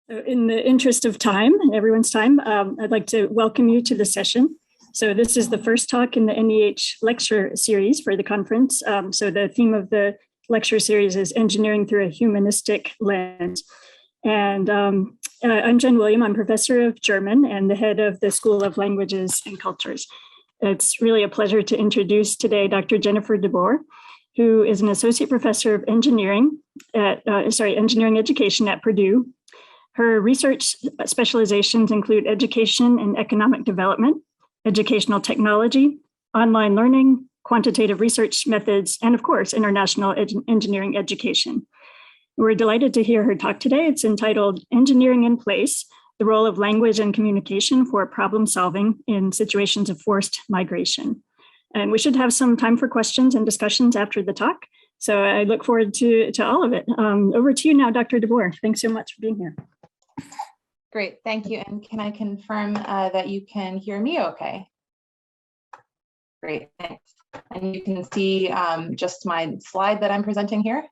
In the interest of time and everyone's time, I'd like to welcome you to the session. So this is the first talk in the NEH lecture series for the conference. So the theme of the lecture series is Engineering Through a Humanistic Lens. And I'm Jen William. I'm professor of German and the head of the School of Languages and Cultures. It's really a pleasure to introduce today Dr. Jennifer DeBoer, who is an associate professor of engineering education at Purdue. Her research specializations include education and economic development, educational technology, online learning, quantitative research methods, and of course, international engineering education. We're delighted to hear her talk today. It's entitled Engineering in Place, the Role of Language and Communication for Problem Solving in Situations of Forced Migration. And we should have some time for questions and discussions after the talk. So I look forward to all of it. Over to you now, Dr. DeBoer. Thanks so much for being here. Great, thank you. And can I confirm that you can hear me okay? Great, thanks. And you can see just my slide that I'm presenting here.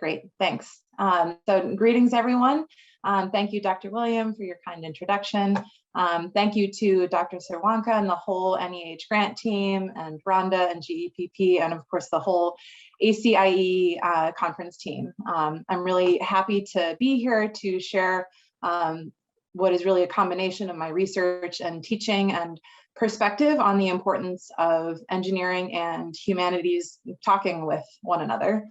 Great, thanks. So greetings, everyone. Thank you, Dr. William, for your kind introduction. Thank you to Dr. Serwanka and the whole NEH grant team, and Rhonda and GEPP, and of course the whole ACIE conference team. I'm really happy to be here to share what is really a combination of my research and teaching and perspective on the importance of engineering and humanities talking with one another.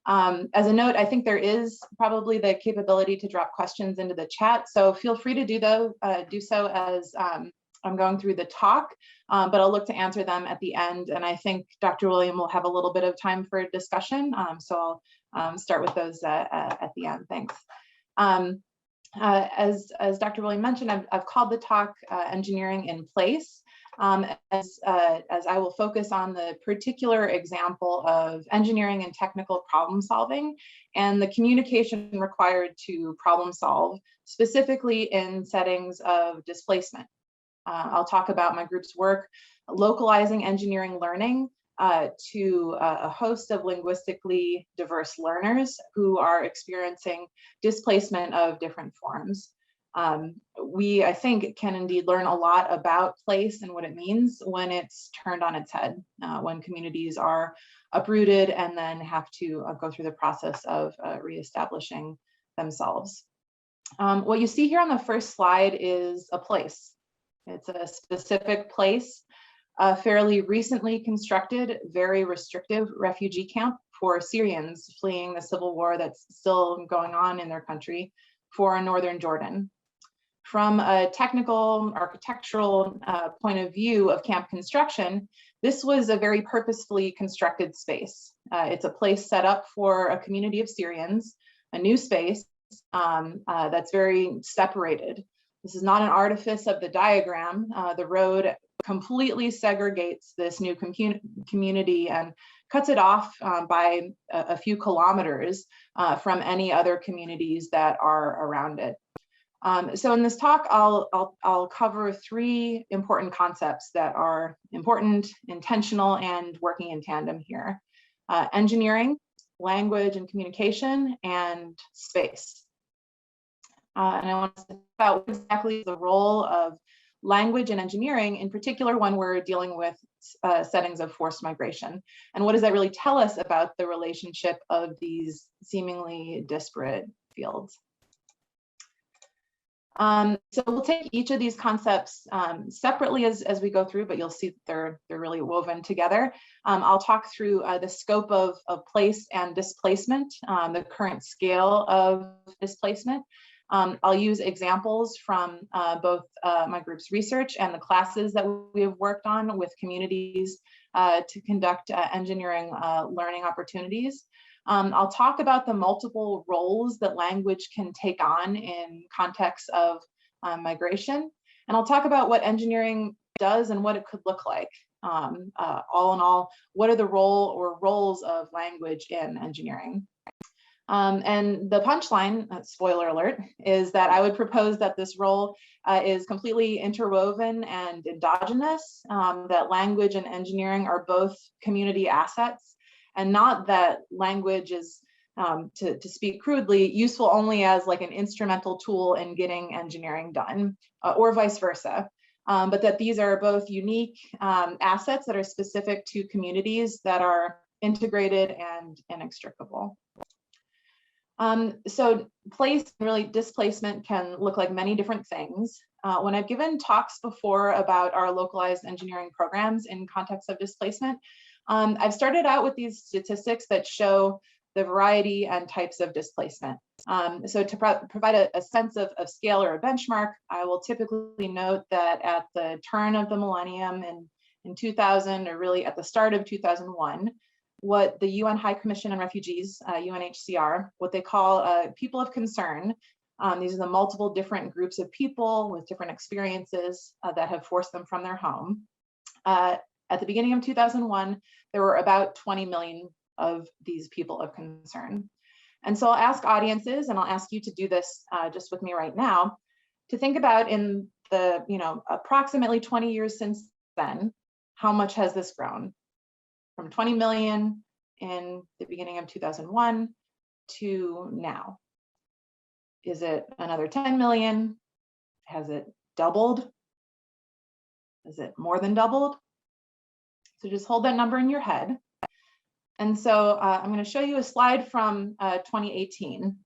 As a note, I think there is probably the capability to drop questions into the chat, so feel free to do so as I'm going through the talk, but I'll look to answer them at the end, and I think Dr. William will have a little bit of time for discussion, so I'll start with those at the end. Thanks. As Dr. William mentioned, I've called the talk Engineering in Place, as I will focus on the particular example of engineering and technical problem solving and the communication required to problem solve, specifically in settings of displacement. I'll talk about my group's work localizing engineering learning to a host of linguistically diverse learners who are experiencing displacement of different forms. We, I think, can indeed learn a lot about place and what it means when it's turned on its head, when communities are uprooted and then have to go through the process of reestablishing themselves. What you see here on the first slide is a place. It's a specific place, a fairly recently constructed, very restrictive refugee camp for Syrians fleeing the civil war that's still going on in their country for northern Jordan. From a technical, architectural point of view of camp construction, this was a very purposefully constructed space. It's a place set up for a community of Syrians, a new space that's very separated. This is not an artifice of the diagram. The road completely segregates this new community and cuts it off by a few kilometers from any other communities that are around it. So in this talk, I'll cover three important concepts that are important, intentional, and working in tandem here: engineering, language and communication, and space. And I want to talk about exactly the role of language and engineering, in particular when we're dealing with settings of forced migration. And what does that really tell us about the relationship of these seemingly disparate fields? So we'll take each of these concepts separately as we go through, but you'll see that they're really woven together. I'll talk through the scope of place and displacement, the current scale of displacement. I'll use examples from both my group's research and the classes that we have worked on with communities to conduct engineering learning opportunities. I'll talk about the multiple roles that language can take on in context of migration. And I'll talk about what engineering does and what it could look like. All in all, what are the roles of language in engineering? And the punchline, spoiler alert, is that I would propose that this role is completely interwoven and endogenous, that language and engineering are both community assets, and not that language is to speak crudely, useful only as like an instrumental tool in getting engineering done, or vice versa. But that these are both unique assets that are specific to communities that are integrated and inextricable. So place, really displacement, can look like many different things. When I've given talks before about our localized engineering programs in context of displacement, I've started out with these statistics that show the variety and types of displacement. So to provide a sense of scale or a benchmark, I will typically note that at the turn of the millennium in 2000, or really at the start of 2001, what the UN High Commission on Refugees, UNHCR, what they call people of concern. These are the multiple different groups of people with different experiences that have forced them from their home. At the beginning of 2001, there were about 20 million of these people of concern. And so I'll ask audiences, and I'll ask you to do this just with me right now, to think about in the approximately 20 years since then, how much has this grown? From 20 million in the beginning of 2001 to now. Is it another 10 million? Has it doubled? Is it more than doubled? So just hold that number in your head. And so I'm going to show you a slide from 2018.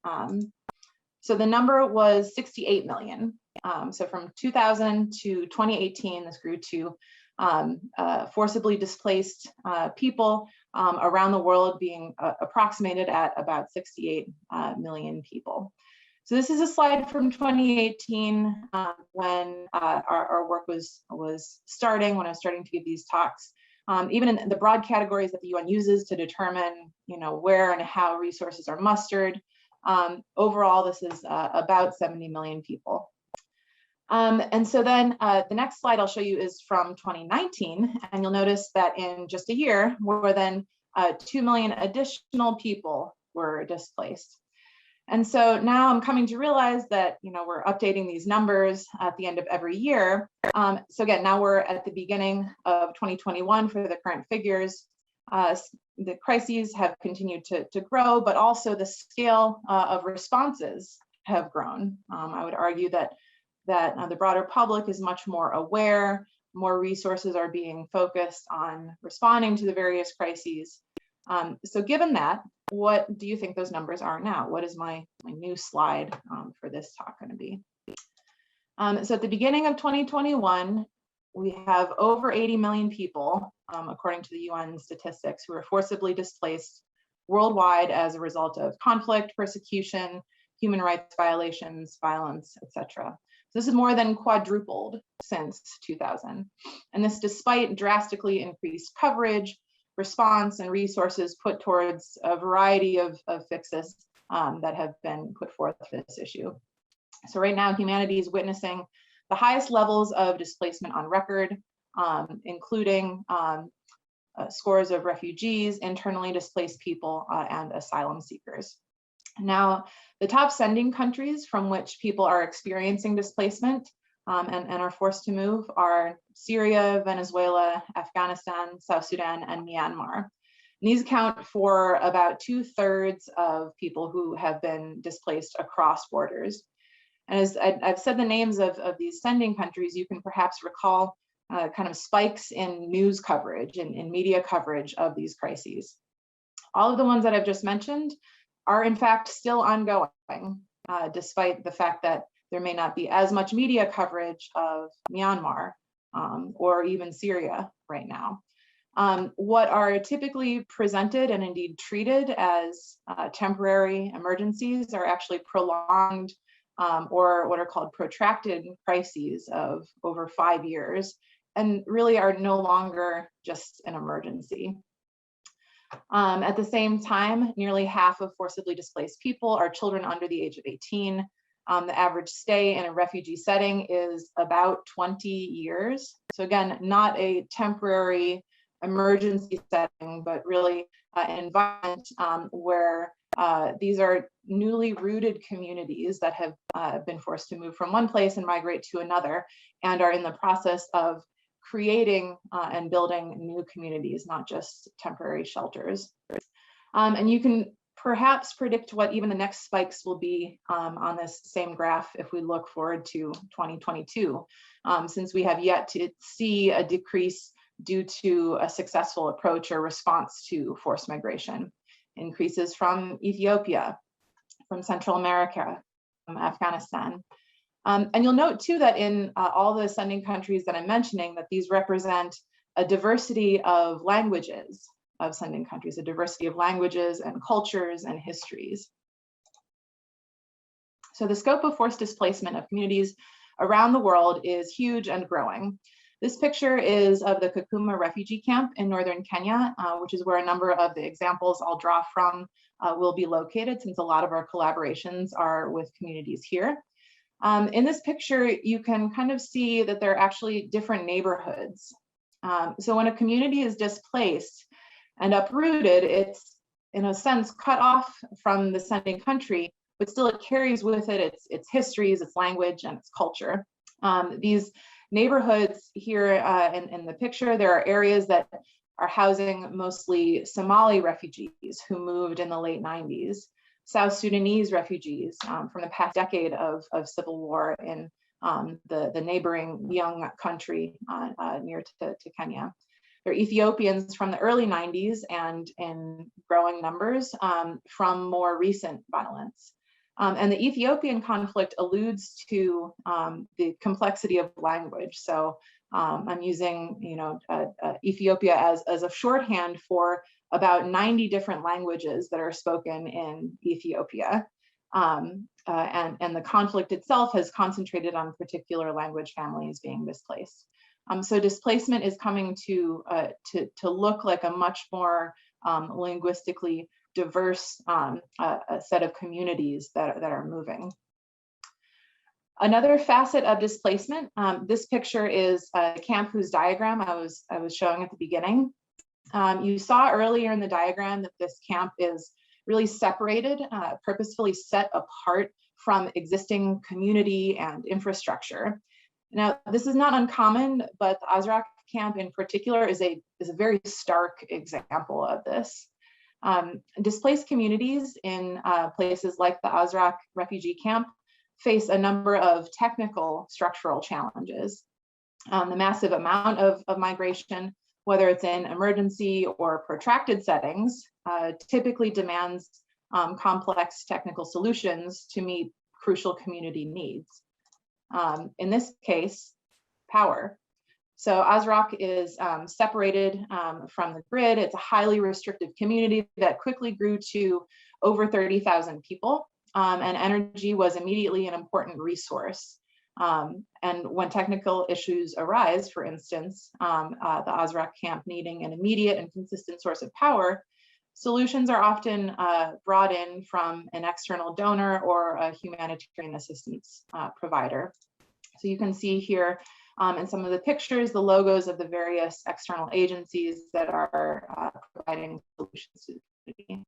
So the number was 68 million. So from 2000 to 2018, this grew to forcibly displaced people around the world, being approximated at about 68 million people. So this is a slide from 2018 when our work was starting, when I was starting to give these talks. Even in the broad categories that the UN uses to determine, where and how resources are mustered. Overall, this is about 70 million people. And so then the next slide I'll show you is from 2019, and you'll notice that in just a year, more than 2 million additional people were displaced. And so now I'm coming to realize that, we're updating these numbers at the end of every year. So again, now we're at the beginning of 2021 for the current figures. The crises have continued to grow, but also the scale of responses have grown. I would argue that the broader public is much more aware, more resources are being focused on responding to the various crises. So given that, what do you think those numbers are now? What is my new slide for this talk going to be? So at the beginning of 2021, we have over 80 million people, according to the UN statistics, who are forcibly displaced worldwide as a result of conflict, persecution, human rights violations, violence, etc. This is more than quadrupled since 2000. And this despite drastically increased coverage, response, and resources put towards a variety of fixes that have been put forth for this issue. So right now, humanity is witnessing the highest levels of displacement on record, including scores of refugees, internally displaced people, and asylum seekers. Now, the top sending countries from which people are experiencing displacement and are forced to move are Syria, Venezuela, Afghanistan, South Sudan, and Myanmar. And these account for about 2/3 of people who have been displaced across borders. And as I've said the names of these sending countries, you can perhaps recall kind of spikes in news coverage and in media coverage of these crises. All of the ones that I've just mentioned are in fact still ongoing, despite the fact that there may not be as much media coverage of Myanmar or even Syria right now. What are typically presented and indeed treated as temporary emergencies are actually prolonged or what are called protracted crises of over 5 years, and really are no longer just an emergency. At the same time, nearly half of forcibly displaced people are children under the age of 18. The average stay in a refugee setting is about 20 years. So again, not a temporary emergency setting, but really an environment where these are newly rooted communities that have been forced to move from one place and migrate to another, and are in the process of creating and building new communities, not just temporary shelters. And you can perhaps predict what even the next spikes will be on this same graph if we look forward to 2022, since we have yet to see a decrease due to a successful approach or response to forced migration. Increases from Ethiopia, from Central America, from Afghanistan. And you'll note too that in all the sending countries that I'm mentioning, that these represent a diversity of languages of sending countries, a diversity of languages and cultures and histories. So the scope of forced displacement of communities around the world is huge and growing. This picture is of the Kakuma refugee camp in northern Kenya, which is where a number of the examples I'll draw from will be located, since a lot of our collaborations are with communities here. In this picture, you can kind of see that there are actually different neighborhoods. So when a community is displaced and uprooted, it's in a sense cut off from the sending country, but still it carries with it its histories, its language, and its culture. These neighborhoods here in the picture, there are areas that are housing mostly Somali refugees who moved in the late 90s, South Sudanese refugees from the past decade of civil war in the neighboring young country near to Kenya. There are Ethiopians from the early 90s and in growing numbers from more recent violence. And the Ethiopian conflict alludes to the complexity of language. So I'm using, Ethiopia as a shorthand for about 90 different languages that are spoken in Ethiopia. And the conflict itself has concentrated on particular language families being displaced. So displacement is coming to look like a much more linguistically diverse set of communities that are moving. Another facet of displacement, this picture is a camp whose diagram I was showing at the beginning. You saw earlier in the diagram that this camp is really separated, purposefully set apart from existing community and infrastructure. Now, this is not uncommon, but the Azraq camp in particular is a very stark example of this. Displaced communities in places like the Azraq refugee camp face a number of technical structural challenges. The massive amount of migration, whether it's in emergency or protracted settings, typically demands complex technical solutions to meet crucial community needs. In this case, power. So Azraq is separated from the grid. It's a highly restrictive community that quickly grew to over 30,000 people, and energy was immediately an important resource. And when technical issues arise, for instance, the Azraq camp needing an immediate and consistent source of power, solutions are often brought in from an external donor or a humanitarian assistance provider. So you can see here in some of the pictures, the logos of the various external agencies that are providing solutions to the community.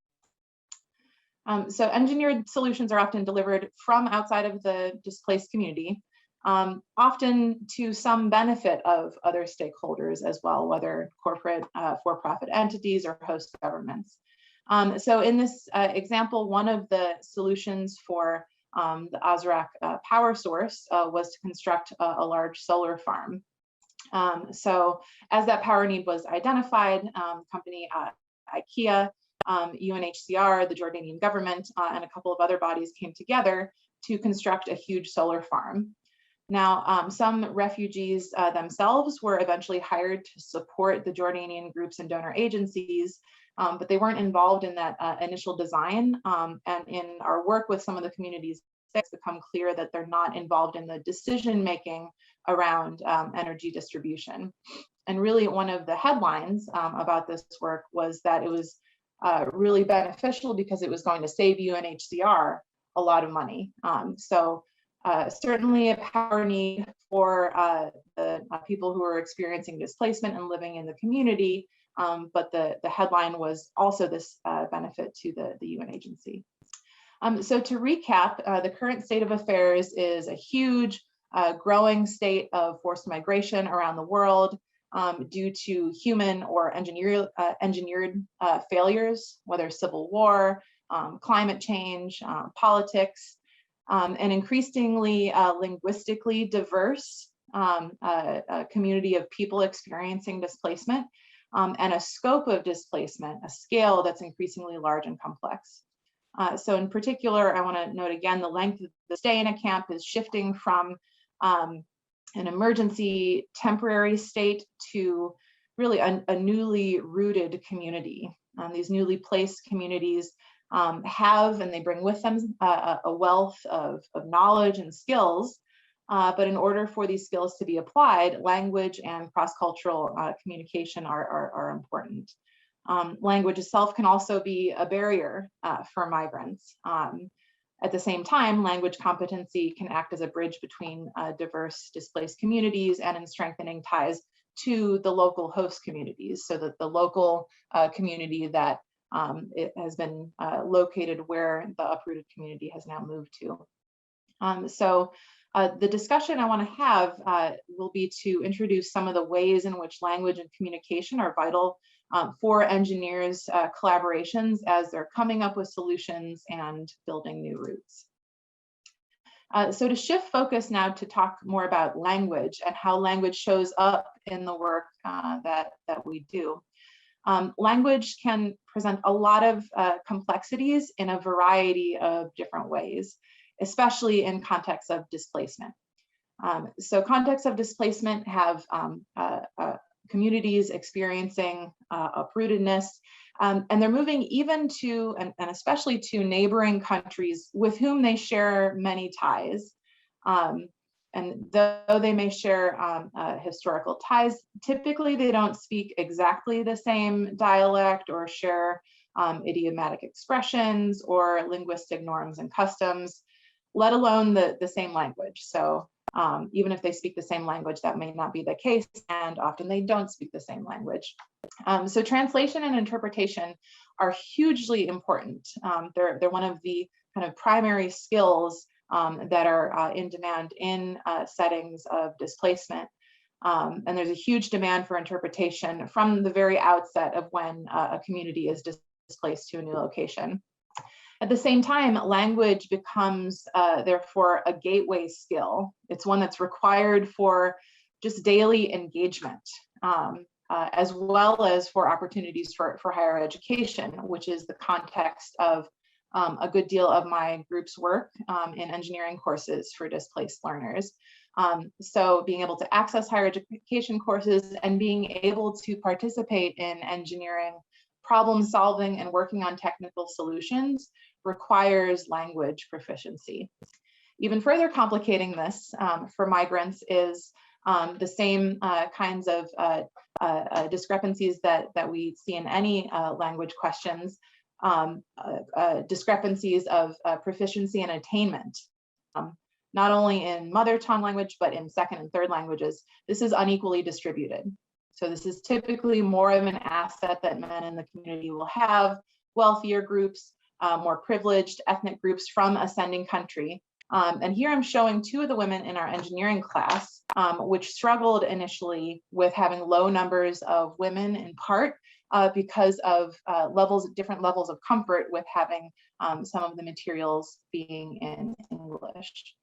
So engineered solutions are often delivered from outside of the displaced community, often to some benefit of other stakeholders as well, whether corporate for-profit entities or host governments. So in this example, one of the solutions for the Azraq power source was to construct a large solar farm. So as that power need was identified, company IKEA, UNHCR, the Jordanian government, and a couple of other bodies came together to construct a huge solar farm. Now, some refugees themselves were eventually hired to support the Jordanian groups and donor agencies, but they weren't involved in that initial design. And in our work with some of the communities, it's become clear that they're not involved in the decision-making around energy distribution. And really one of the headlines about this work was that it was really beneficial because it was going to save UNHCR a lot of money. Certainly a power need for the people who are experiencing displacement and living in the community, but the headline was also this benefit to the UN agency. So to recap, the current state of affairs is a huge growing state of forced migration around the world due to human or engineered failures, whether civil war, climate change, politics, an increasingly linguistically diverse community of people experiencing displacement, and a scope of displacement, a scale that's increasingly large and complex. So in particular, I want to note again, the length of the stay in a camp is shifting from an emergency temporary state to really a newly rooted community. These newly placed communities have, and they bring with them a wealth of knowledge and skills, but in order for these skills to be applied, language and cross-cultural communication are important. Language itself can also be a barrier for migrants. At the same time, language competency can act as a bridge between diverse displaced communities and in strengthening ties to the local host communities, so that the local community that it has been located where the uprooted community has now moved to. The discussion I want to have will be to introduce some of the ways in which language and communication are vital for engineers' collaborations as they're coming up with solutions and building new routes. So to shift focus now to talk more about language and how language shows up in the work that we do. Language can present a lot of complexities in a variety of different ways, especially in contexts of displacement. So contexts of displacement have communities experiencing uprootedness, and they're moving even to, and especially to, neighboring countries with whom they share many ties. And though they may share historical ties, typically they don't speak exactly the same dialect or share idiomatic expressions or linguistic norms and customs, let alone the same language. So even if they speak the same language, that may not be the case, and often they don't speak the same language. So translation and interpretation are hugely important. They're one of the kind of primary skills that are in demand in settings of displacement. And there's a huge demand for interpretation from the very outset of when a community is displaced to a new location. At the same time, language becomes, therefore, a gateway skill. It's one that's required for just daily engagement, as well as for opportunities for higher education, which is the context of a good deal of my group's work in engineering courses for displaced learners. So being able to access higher education courses and being able to participate in engineering problem solving and working on technical solutions requires language proficiency. Even further complicating this for migrants is the same kinds of discrepancies that we see in any language questions, discrepancies of proficiency and attainment, not only in mother tongue language, but in second and third languages. This is unequally distributed. So this is typically more of an asset that men in the community will have, wealthier groups, more privileged ethnic groups from ascending country. And here I'm showing two of the women in our engineering class, which struggled initially with having low numbers of women, in part because of different levels of comfort with having some of the materials being in English.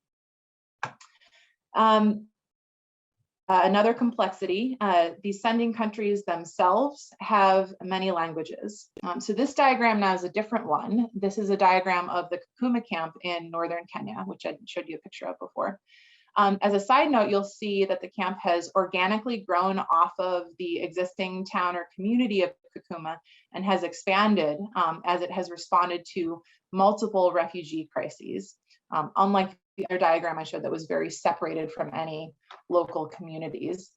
Another complexity, these sending countries themselves have many languages. So this diagram now is a different one. This is a diagram of the Kakuma camp in northern Kenya, which I showed you a picture of before. As a side note, you'll see that the camp has organically grown off of the existing town or community of Kakuma and has expanded as it has responded to multiple refugee crises, unlike the other diagram I showed that was very separated from any local communities.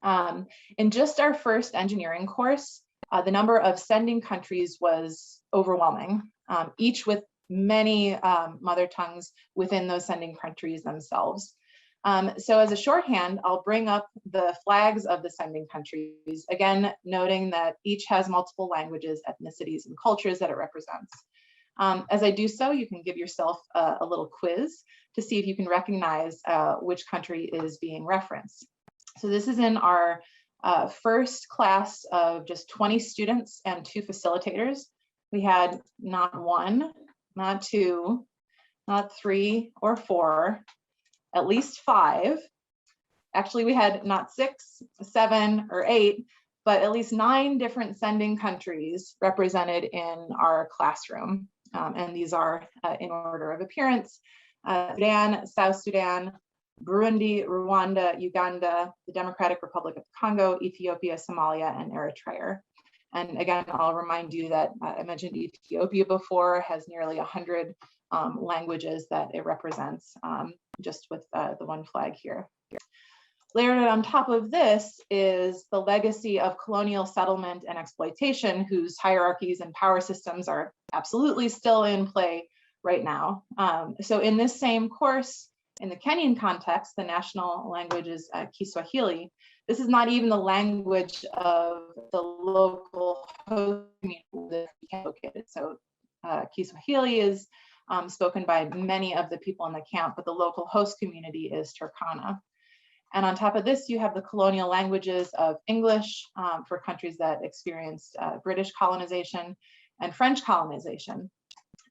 In just our first engineering course, the number of sending countries was overwhelming, each with many mother tongues within those sending countries themselves. So as a shorthand, I'll bring up the flags of the sending countries, again, noting that each has multiple languages, ethnicities, and cultures that it represents. As I do so, you can give yourself a little quiz to see if you can recognize which country is being referenced. So this is in our first class of just 20 students and 2 facilitators. we had not one, not two, not three or four, at least five. Actually, we had not 6, 7, or 8, but at least 9 different sending countries represented in our classroom. And these are in order of appearance: Sudan, South Sudan, Burundi, Rwanda, Uganda, the Democratic Republic of Congo, Ethiopia, Somalia, and Eritrea. And again, I'll remind you that I mentioned Ethiopia before, has nearly 100 languages that it represents, just with the one flag here. Layered on top of this is the legacy of colonial settlement and exploitation, whose hierarchies and power systems are absolutely still in play right now. So in this same course, in the Kenyan context, the national language is Kiswahili. This is not even the language of the local host community that we located. So Kiswahili is spoken by many of the people in the camp, but the local host community is Turkana. And on top of this, you have the colonial languages of English for countries that experienced British colonization and French colonization.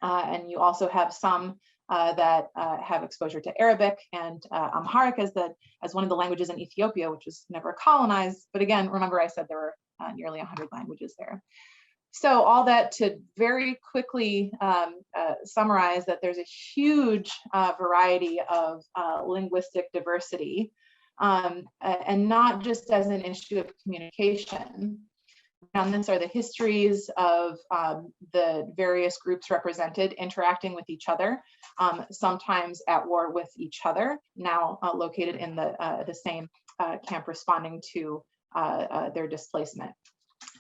And you also have some that have exposure to Arabic and Amharic as one of the languages in Ethiopia, which was never colonized. But again, remember I said there were nearly 100 languages there. So all that to very quickly summarize that there's a huge variety of linguistic diversity, and not just as an issue of communication. On this are the histories of the various groups represented interacting with each other, sometimes at war with each other, now located in the same camp responding to their displacement,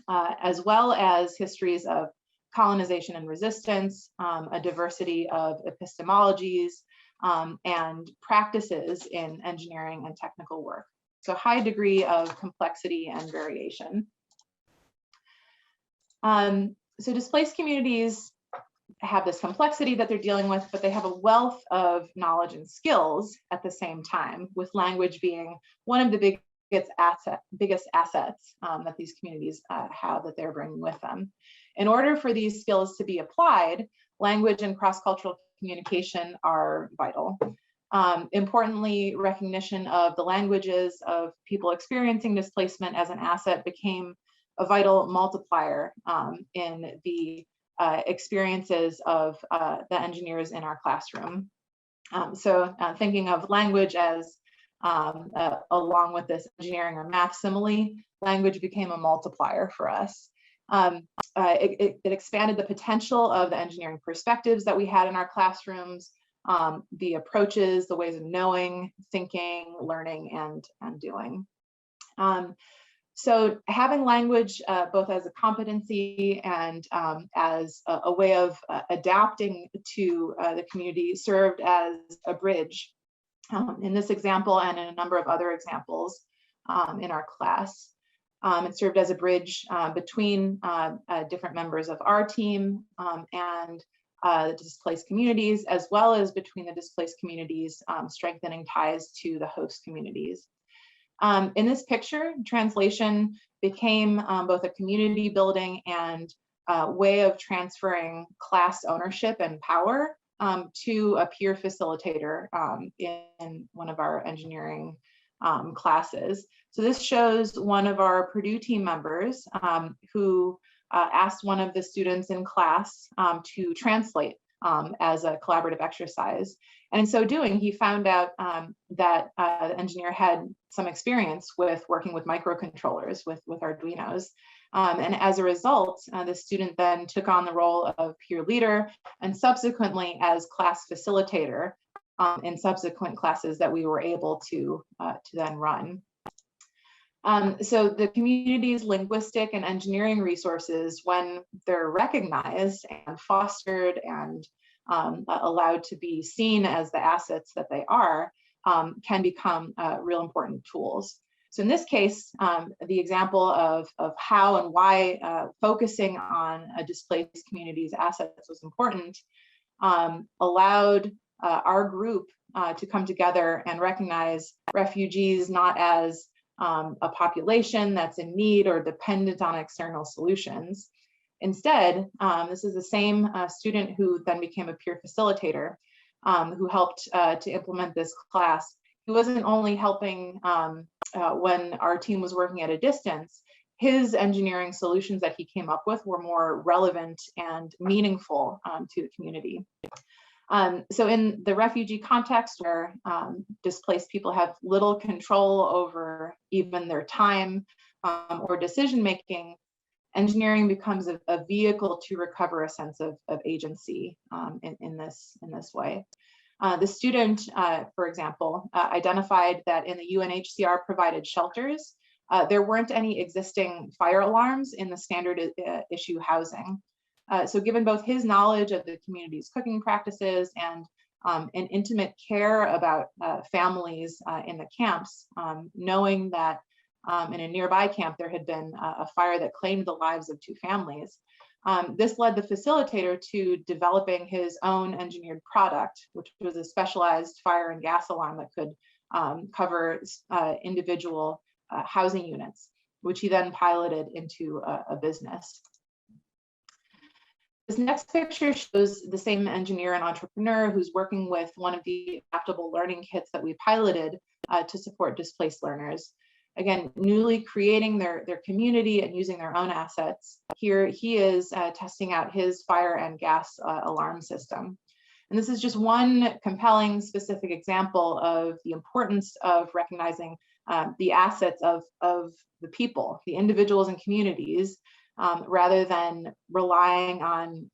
as well as histories of colonization and resistance, a diversity of epistemologies, and practices in engineering and technical work. So high degree of complexity and variation. So displaced communities have this complexity that they're dealing with, but they have a wealth of knowledge and skills at the same time, with language being one of the biggest assets that these communities have that they're bringing with them. In order for these skills to be applied, language and cross-cultural communication are vital. Importantly, recognition of the languages of people experiencing displacement as an asset became a vital multiplier in the experiences of the engineers in our classroom. So thinking of language as along with this engineering or math simile, language became a multiplier for us. It expanded the potential of the engineering perspectives that we had in our classrooms, the approaches, the ways of knowing, thinking, learning, and doing. So having language both as a competency and as a way of adapting to the community served as a bridge in this example and in a number of other examples in our class. It served as a bridge between different members of our team and the displaced communities, as well as between the displaced communities, strengthening ties to the host communities. In this picture, translation became both a community building and way of transferring class ownership and power to a peer facilitator in one of our engineering classes. So this shows one of our Purdue team members who asked one of the students in class to translate as a collaborative exercise. And in so doing, he found out that the engineer had some experience with working with microcontrollers, with Arduinos. And as a result, the student then took on the role of peer leader and subsequently as class facilitator in subsequent classes that we were able to then run. So the community's linguistic and engineering resources, when they're recognized and fostered and allowed to be seen as the assets that they are, can become real important tools. So in this case, the example of how and why focusing on a displaced community's assets was important allowed our group to come together and recognize refugees not as a population that's in need or dependent on external solutions, Instead, this is the same student who then became a peer facilitator, who helped to implement this class. He wasn't only helping when our team was working at a distance. His engineering solutions that he came up with were more relevant and meaningful to the community. So in the refugee context, where displaced people have little control over even their time or decision making, engineering becomes a vehicle to recover a sense of agency in this way. The student, for example, identified that in the UNHCR provided shelters, there weren't any existing fire alarms in the standard issue housing. So given both his knowledge of the community's cooking practices and an intimate care about families in the camps, knowing that in a nearby camp there had been a fire that claimed the lives of 2 families, this led the facilitator to developing his own engineered product, which was a specialized fire and gas alarm that could cover individual housing units, which he then piloted into a business. This next picture shows the same engineer and entrepreneur who's working with one of the adaptable learning kits that we piloted to support displaced learners. Again, newly creating their community and using their own assets. Here he is testing out his fire and gas alarm system. And this is just one compelling specific example of the importance of recognizing the assets of the people, the individuals and communities, rather than relying on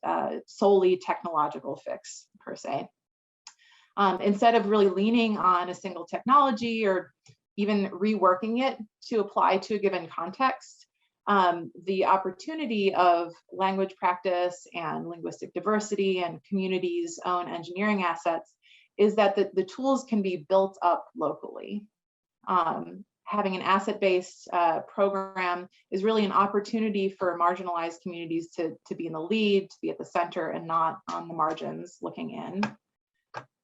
solely technological fix per se. Instead of really leaning on a single technology or even reworking it to apply to a given context, the opportunity of language practice and linguistic diversity and communities' own engineering assets is that the tools can be built up locally. Having an asset-based program is really an opportunity for marginalized communities to be in the lead, to be at the center and not on the margins looking in.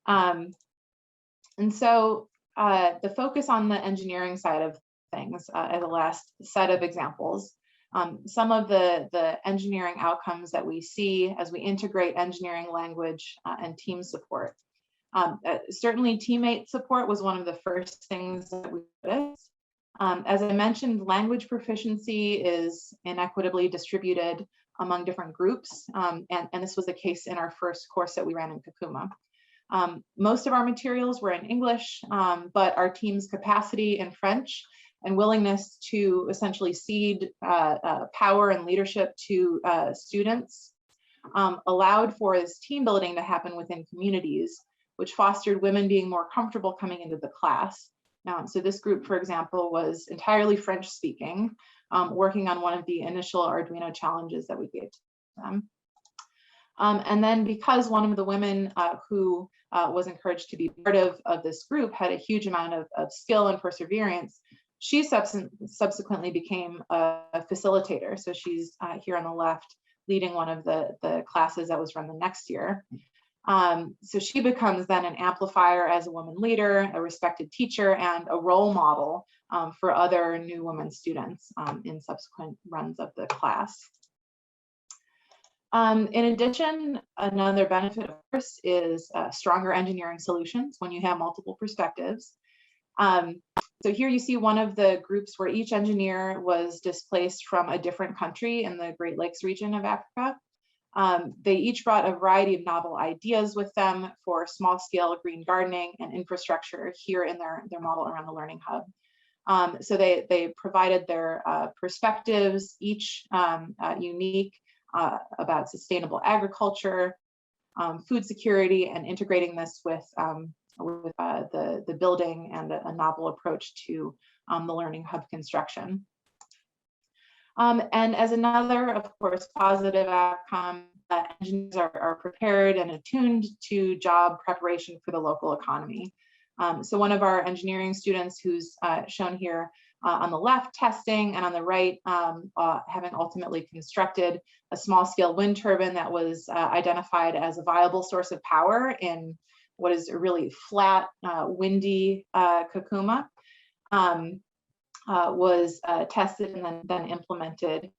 And so the focus on the engineering side of things as a last set of examples, some of the engineering outcomes that we see as we integrate engineering language and team support. Certainly teammate support was one of the first things that we noticed. As I mentioned, language proficiency is inequitably distributed among different groups, and this was the case in our first course that we ran in Kakuma. Most of our materials were in English, but our team's capacity in French and willingness to essentially cede power and leadership to students allowed for this team building to happen within communities, which fostered women being more comfortable coming into the class. So this group, for example, was entirely French speaking, working on one of the initial Arduino challenges that we gave to them. And then because one of the women who was encouraged to be part of this group had a huge amount of skill and perseverance, she subsequently became a facilitator. So she's here on the left, leading one of the classes that was run the next year. So she becomes then an amplifier as a woman leader, a respected teacher, and a role model for other new women students in subsequent runs of the class. In addition, another benefit, of course, is stronger engineering solutions when you have multiple perspectives. So here you see one of the groups where each engineer was displaced from a different country in the Great Lakes region of Africa. They each brought a variety of novel ideas with them for small-scale green gardening and infrastructure here in their model around the Learning Hub. So they provided their perspectives, each unique, about sustainable agriculture, food security, and integrating this with the building and a novel approach to the Learning Hub construction. And as another, of course, positive outcome, engineers are prepared and attuned to job preparation for the local economy. So one of our engineering students who's shown here on the left testing and on the right having ultimately constructed a small-scale wind turbine that was identified as a viable source of power in what is a really flat, windy Kakuma. Was tested and then implemented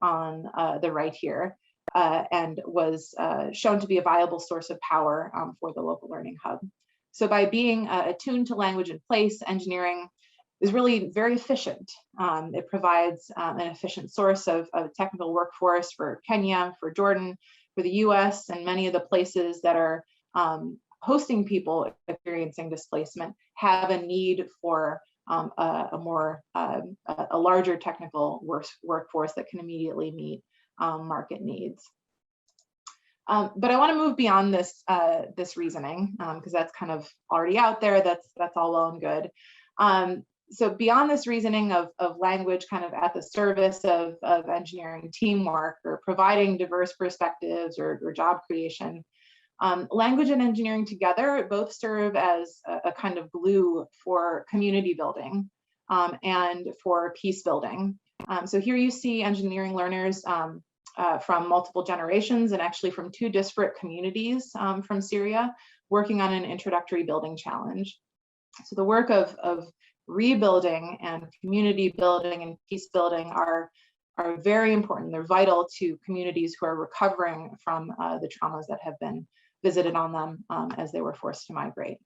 on the right here, and was shown to be a viable source of power for the local learning hub. So by being attuned to language and place, engineering is really very efficient. It provides an efficient source of technical workforce for Kenya, for Jordan, for the US, and many of the places that are hosting people experiencing displacement have a need for a larger technical workforce that can immediately meet market needs. But I want to move beyond this this reasoning, because that's kind of already out there. That's all well and good. So beyond this reasoning of language kind of at the service of engineering teamwork or providing diverse perspectives or job creation, language and engineering together both serve as a kind of glue for community building and for peace building. So here you see engineering learners from multiple generations and actually from two disparate communities from Syria working on an introductory building challenge. So the work of rebuilding and community building and peace building are very important. They're vital to communities who are recovering from the traumas that have been visited on them as they were forced to migrate.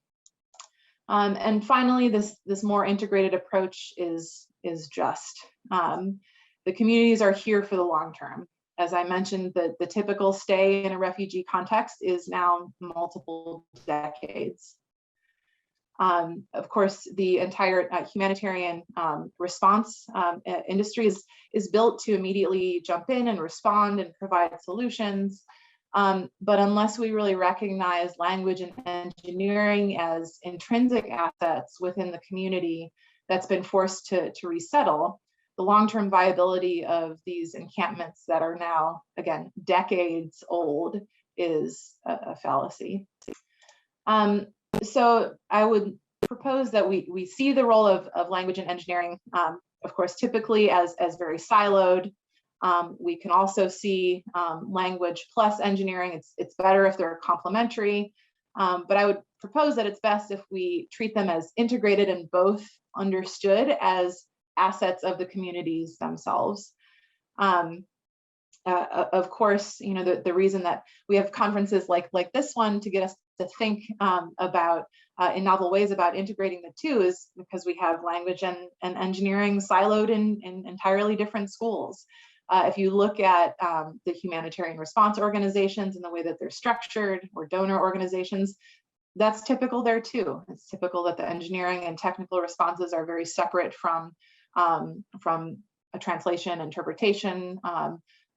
And finally, this more integrated approach is just. The communities are here for the long term. As I mentioned, the typical stay in a refugee context is now multiple decades. Of course, the entire humanitarian response industry is built to immediately jump in and respond and provide solutions. But unless we really recognize language and engineering as intrinsic assets within the community that's been forced to resettle, the long-term viability of these encampments that are now, again, decades old is a fallacy. So I would propose that we see the role of language and engineering, of course, typically as very siloed. We can also see language plus engineering. It's better if they're complementary, but I would propose that it's best if we treat them as integrated and both understood as assets of the communities themselves. Of course, you know, the reason that we have conferences like this one to get us to think about in novel ways about integrating the two is because we have language and engineering siloed in entirely different schools. If you look at the humanitarian response organizations and the way that they're structured, or donor organizations, that's typical there too. It's typical that the engineering and technical responses are very separate from a translation, interpretation,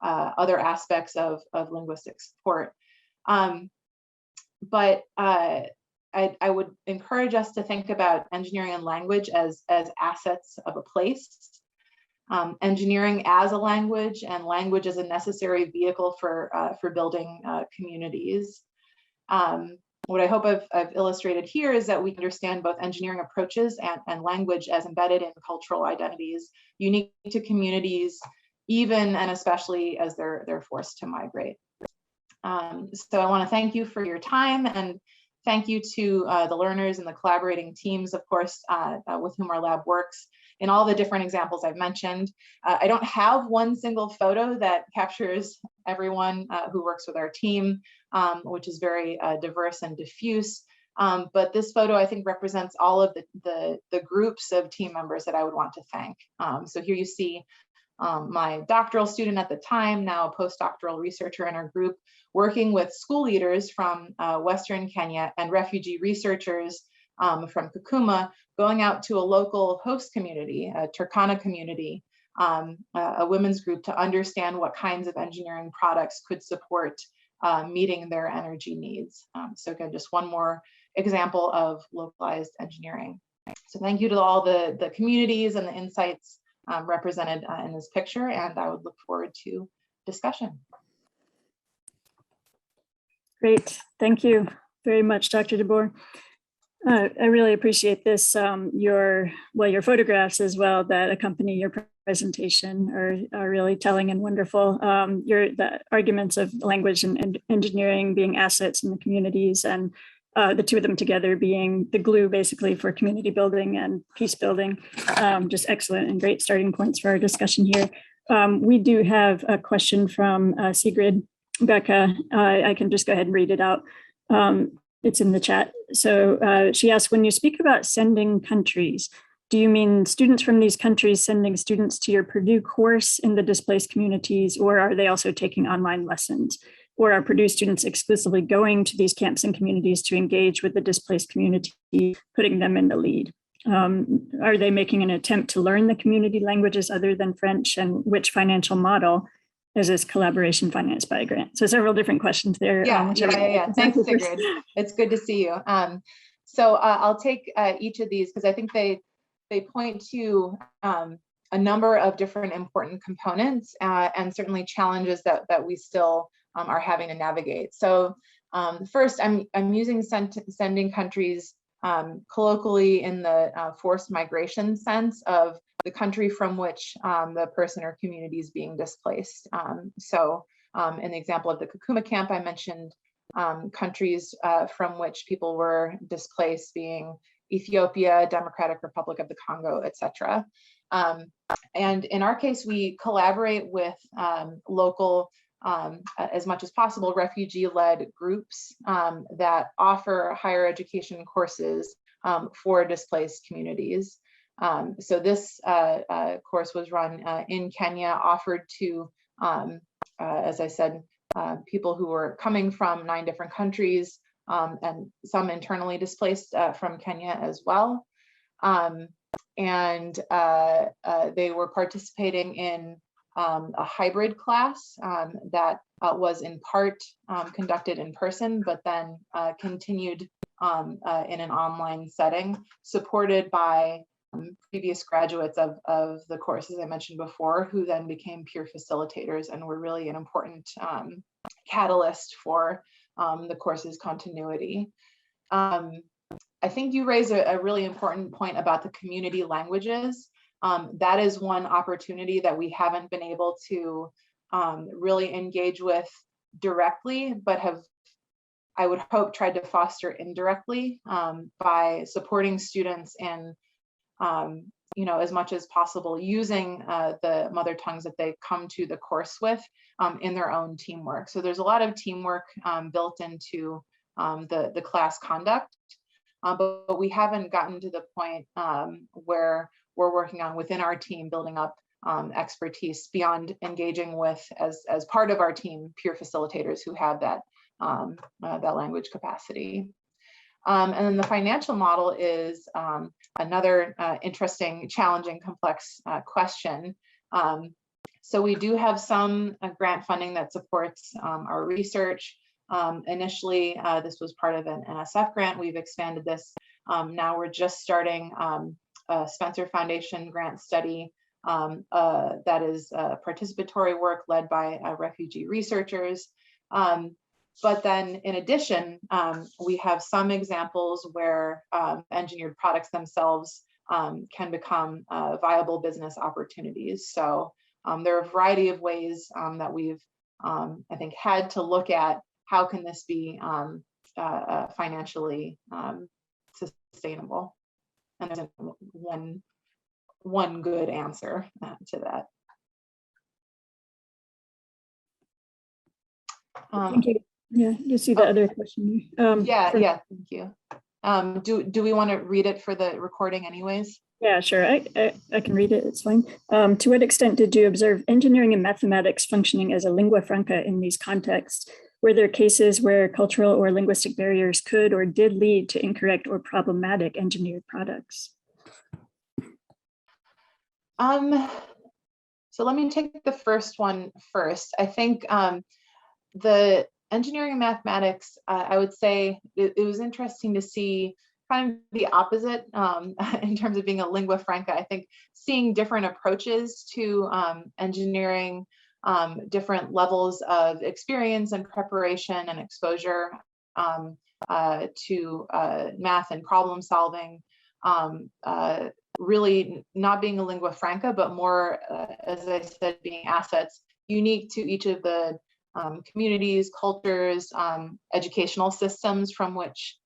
other aspects of linguistic support. But I would encourage us to think about engineering and language as assets of a place. Engineering as a language and language as a necessary vehicle for building communities. What I hope I've illustrated here is that we understand both engineering approaches and language as embedded in cultural identities, unique to communities, even and especially as they're forced to migrate. So I want to thank you for your time, and thank you to the learners and the collaborating teams, of course, with whom our lab works in all the different examples I've mentioned. I don't have one single photo that captures everyone who works with our team, which is very diverse and diffuse. But this photo, I think, represents all of the groups of team members that I would want to thank. So here you see my doctoral student at the time, now a postdoctoral researcher in our group, working with school leaders from Western Kenya and refugee researchers from Kakuma, going out to a local host community, a Turkana community, a women's group, to understand what kinds of engineering products could support meeting their energy needs. So again, just one more example of localized engineering. So thank you to all the communities and the insights represented in this picture, and I would look forward to discussion. Great, thank you very much, Dr. DeBoer. I really appreciate this. Your photographs as well that accompany your presentation are really telling and wonderful. The arguments of language and engineering being assets in the communities, and the two of them together being the glue basically for community building and peace building. Just excellent and great starting points for our discussion here. We do have a question from Sigrid Becca. I can just go ahead and read it out. It's in the chat. So she asked, when you speak about sending countries, do you mean students from these countries sending students to your Purdue course in the displaced communities, or are they also taking online lessons? Or are Purdue students exclusively going to these camps and communities to engage with the displaced community, putting them in the lead? Are they making an attempt to learn the community languages other than French, and which financial model is this collaboration financed by a grant? So several different questions there. Yeah. Thanks, Sigrid. It's good to see you. So I'll take each of these because I think they point to a number of different important components and certainly challenges that we still are having to navigate. So first, I'm using sending countries colloquially in the forced migration sense of the country from which the person or community is being displaced. So in the example of the Kakuma camp, I mentioned countries from which people were displaced being Ethiopia, Democratic Republic of the Congo, etc. And in our case, we collaborate with local, as much as possible, refugee-led groups that offer higher education courses for displaced communities. So this course was run in Kenya, offered to, as I said, people who were coming from 9 different countries, and some internally displaced from Kenya as well. And they were participating in a hybrid class that was in part conducted in person, but then continued in an online setting, supported by previous graduates of the courses I mentioned before, who then became peer facilitators and were really an important catalyst for the course's continuity. I think you raise a really important point about the community languages. That is one opportunity that we haven't been able to really engage with directly, but have, I would hope, tried to foster indirectly by supporting students in, as much as possible, using the mother tongues that they come to the course with in their own teamwork. So there's a lot of teamwork built into the class conduct, but we haven't gotten to the point where we're working on within our team building up expertise beyond engaging with, as part of our team, peer facilitators who have that language capacity. And then the financial model is another interesting, challenging, complex question. So we do have some grant funding that supports our research. Initially, this was part of an NSF grant. We've expanded this. Now we're just starting a Spencer Foundation grant study that is participatory work led by refugee researchers. But then in addition, we have some examples where engineered products themselves can become viable business opportunities. So there are a variety of ways that we've, I think, had to look at how can this be financially sustainable. And there's one good answer to that. Thank you. Yeah, you see the other question. Yeah, thank you. Do we want to read it for the recording anyways? Yeah, sure. I can read it. It's fine. To what extent did you observe engineering and mathematics functioning as a lingua franca in these contexts? Were there cases where cultural or linguistic barriers could or did lead to incorrect or problematic engineered products? So let me take the first one first. I think the engineering and mathematics, I would say it was interesting to see kind of the opposite in terms of being a lingua franca. I think seeing different approaches to engineering, different levels of experience and preparation and exposure to math and problem solving, really not being a lingua franca, but more, as I said, being assets unique to each of the communities, cultures, educational systems from which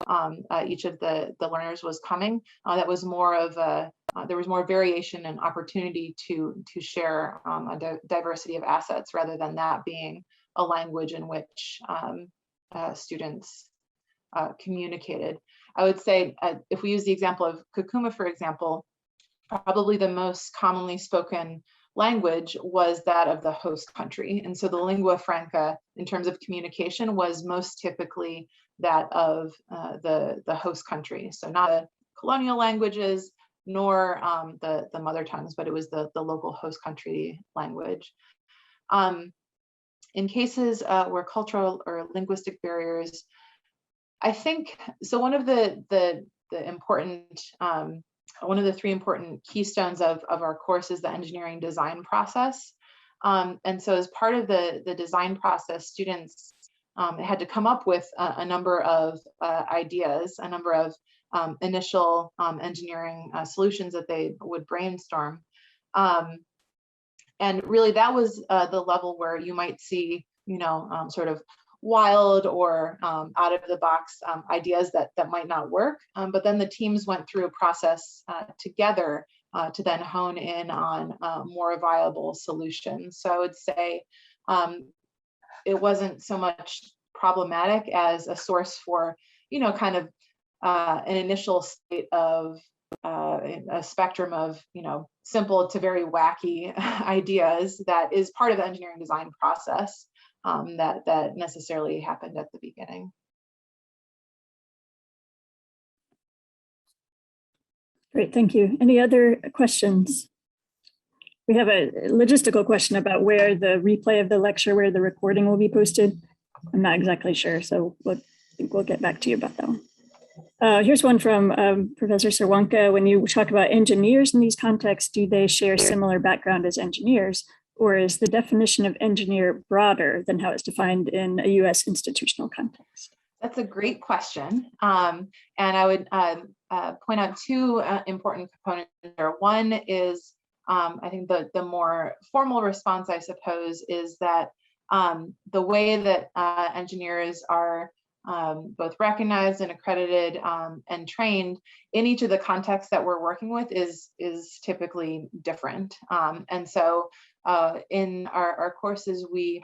each of the learners was coming. That was more of there was more variation and opportunity to share a diversity of assets rather than that being a language in which students communicated. I would say if we use the example of Kakuma, for example, probably the most commonly spoken language was that of the host country. And so the lingua franca in terms of communication was most typically that of the host country. So not the colonial languages, nor the mother tongues, but it was the local host country language. In cases where cultural or linguistic barriers, I think, so one of the important, one of the three important keystones of our course is the engineering design process. And so as part of the design process, students had to come up with a number of ideas, a number of initial engineering solutions that they would brainstorm. And really that was the level where you might see, sort of wild or out of the box ideas that might not work. But then the teams went through a process together to then hone in on more viable solutions. So I would say it wasn't so much problematic as a source for, kind of an initial state of a spectrum of, simple to very wacky ideas that is part of the engineering design process that necessarily happened at the beginning. Great, thank you. Any other questions? We have a logistical question about where the replay of the lecture, where the recording will be posted. I'm not exactly sure, so we'll get back to you about that one. Here's one from Professor Cerwanka. When you talk about engineers in these contexts, do they share similar background as engineers, or is the definition of engineer broader than how it's defined in a US institutional context? That's a great question. And I would point out two important components there. One is, I think the more formal response, I suppose, is that the way that engineers are both recognized and accredited and trained in each of the contexts that we're working with is typically different. And so in our courses, we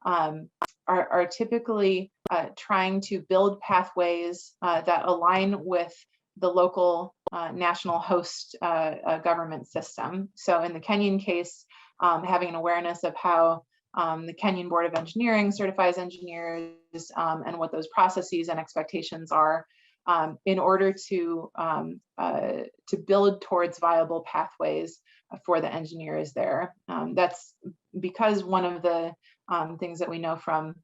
are typically trying to build pathways that align with the local national host government system. So in the Kenyan case, having an awareness of how the Kenyan Board of Engineering certifies engineers and what those processes and expectations are in order to build towards viable pathways for the engineers there. That's because one of the things that we know from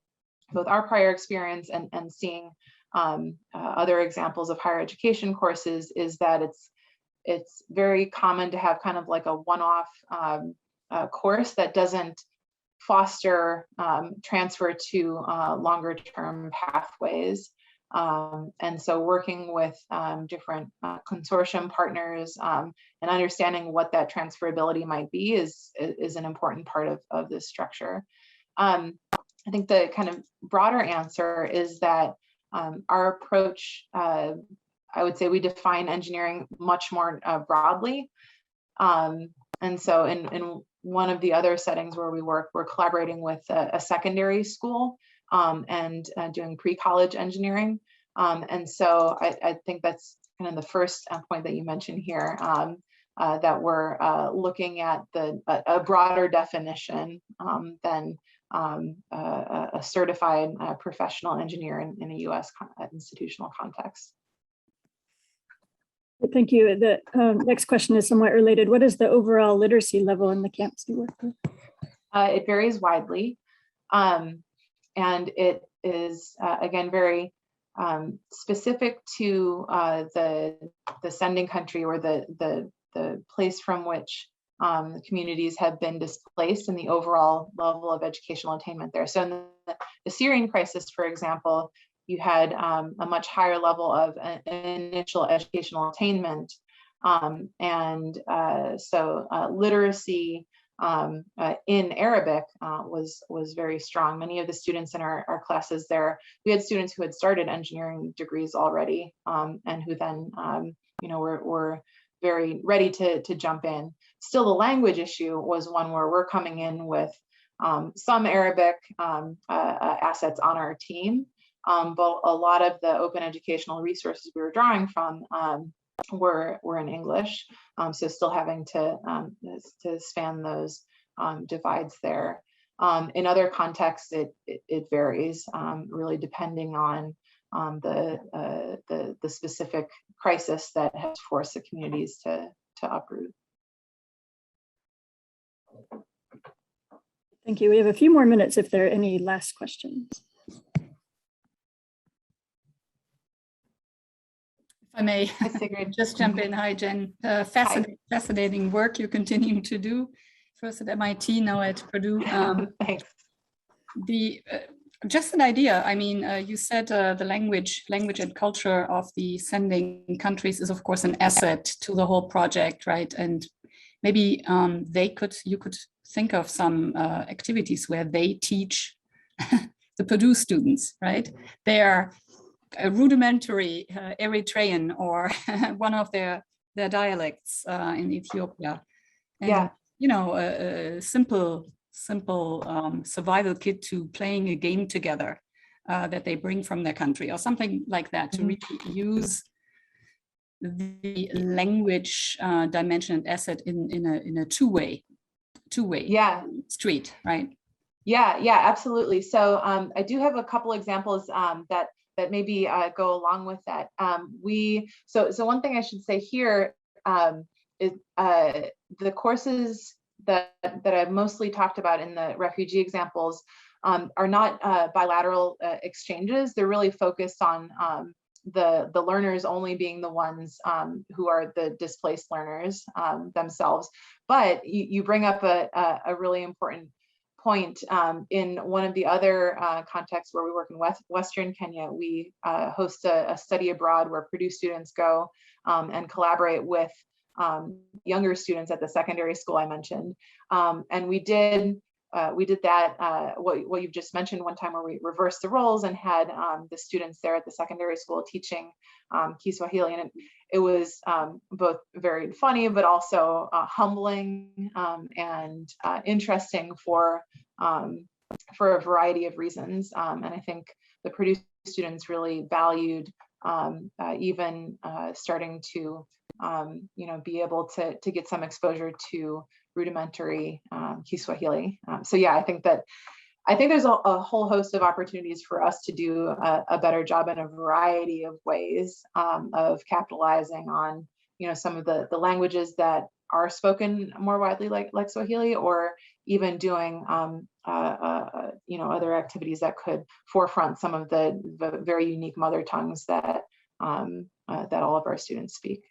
both our prior experience and seeing other examples of higher education courses is that it's very common to have kind of like a one-off course that doesn't foster transfer to longer term pathways. And so working with different consortium partners and understanding what that transferability might be is an important part of this structure. I think the kind of broader answer is that our approach, I would say we define engineering much more broadly. And so in one of the other settings where we work, we're collaborating with a secondary school and doing pre-college engineering. And so I think that's kind of the first point that you mentioned here, that we're looking at a broader definition than a certified professional engineer in a US institutional context. Thank you. The next question is somewhat related. What is the overall literacy level in the camps you work with? It varies widely. And it is, again, very specific to the sending country or the place from which the communities have been displaced and the overall level of educational attainment there. So in the Syrian crisis, for example, you had a much higher level of initial educational attainment. So literacy in Arabic was very strong. Many of the students in our classes there, we had students who had started engineering degrees already and who then were very ready to jump in. Still, the language issue was one where we're coming in with some Arabic assets on our team, but a lot of the open educational resources we were drawing from were in English. So still having to span those divides there. In other contexts, it varies, really depending on the specific crisis that has forced the communities to uproot. Thank you. We have a few more minutes if there are any last questions. If I may just jump in. Hi, Jen. Fascinating work you continue to do. First at MIT, now at Purdue. Thanks. Just an idea. I mean, you said the language and culture of the sending countries is, of course, an asset to the whole project, right? And maybe you could think of some activities where they teach the Purdue students, right? They are rudimentary Eritrean or one of their dialects in Ethiopia. And, yeah. You know, a simple survival kit to playing a game together that they bring from their country or something like that, to really use the language dimension and asset in a two-way street, right? Yeah, absolutely. So I do have a couple examples that maybe go along with that. So one thing I should say here is the courses that I've mostly talked about in the refugee examples are not bilateral exchanges. They're really focused on the learners only being the ones who are the displaced learners themselves. But you bring up a really important point. In one of the other contexts where we work in Western Kenya, we host a study abroad where Purdue students go and collaborate with younger students at the secondary school I mentioned. And we did that, what you've just mentioned, one time where we reversed the roles and had the students there at the secondary school teaching Kiswahili. And it was both very funny, but also humbling and interesting for a variety of reasons. And I think the Purdue students really valued even starting to be able to get some exposure to rudimentary Kiswahili. So yeah, I think there's a whole host of opportunities for us to do a better job in a variety of ways of capitalizing on some of the languages that are spoken more widely like Swahili, or even doing other activities that could forefront some of the very unique mother tongues that all of our students speak.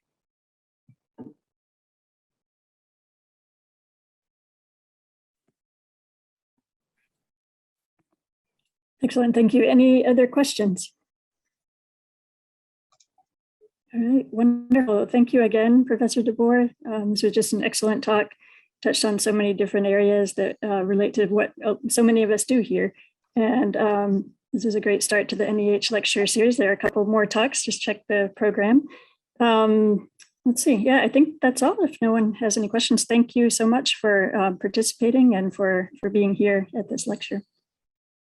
Excellent, thank you. Any other questions? All right, wonderful. Thank you again, Professor DeBoer. This was just an excellent talk, touched on so many different areas that relate to what so many of us do here. And this is a great start to the NEH lecture series. There are a couple more talks, just check the program. Let's see, yeah, I think that's all. If no one has any questions, thank you so much for participating and for being here at this lecture.